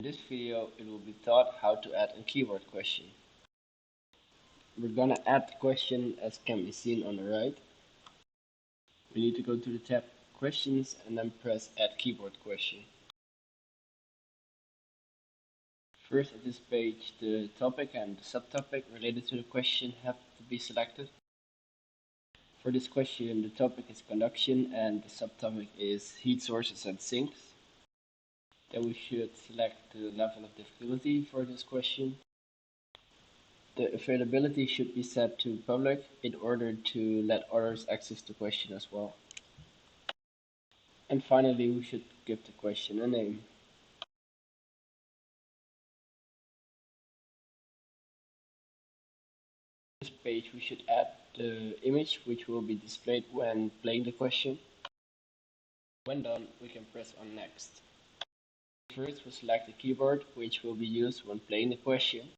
In this video, it will be taught how to add a keyword question. We're gonna add the question as can be seen on the right. We need to go to the tab Questions and then press Add Keyword Question. First at this page, the topic and the subtopic related to the question have to be selected. For this question, the topic is conduction and the subtopic is heat sources and sinks. Then we should select the level of difficulty for this question. The availability should be set to public in order to let others access the question as well. And finally, we should give the question a name. On this page, we should add the image which will be displayed when playing the question. When done, we can press on Next. First, we select the keyword which will be used when playing the question.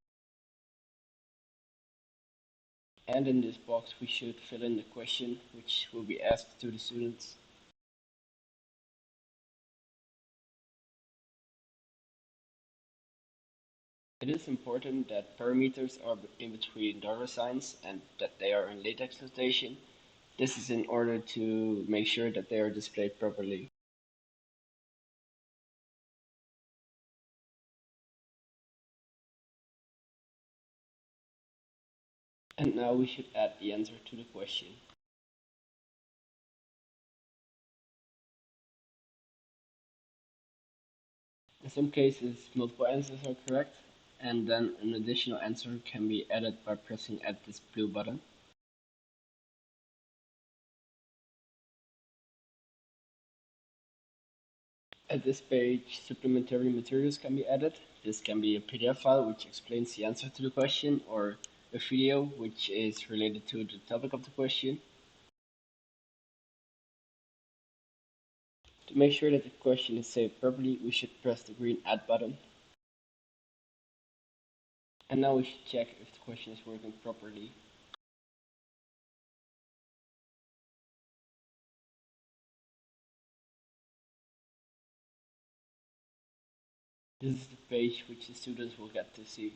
And in this box, we should fill in the question which will be asked to the students. It is important that parameters are in between dollar signs and that they are in latex notation. This is in order to make sure that they are displayed properly. And now we should add the answer to the question. In some cases, multiple answers are correct, and then an additional answer can be added by pressing Add this blue button. At this page, supplementary materials can be added. This can be a PDF file which explains the answer to the question, or a video which is related to the topic of the question. To make sure that the question is saved properly, we should press the green Add button. And now we should check if the question is working properly. This is the page which the students will get to see.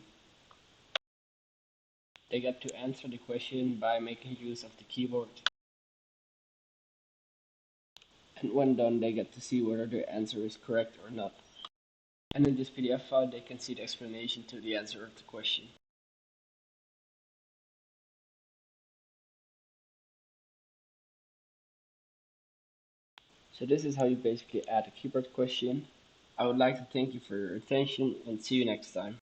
They get to answer the question by making use of the keyboard. And when done, they get to see whether their answer is correct or not. And in this PDF file, they can see the explanation to the answer of the question. So this is how you basically add a keyword question. I would like to thank you for your attention and see you next time.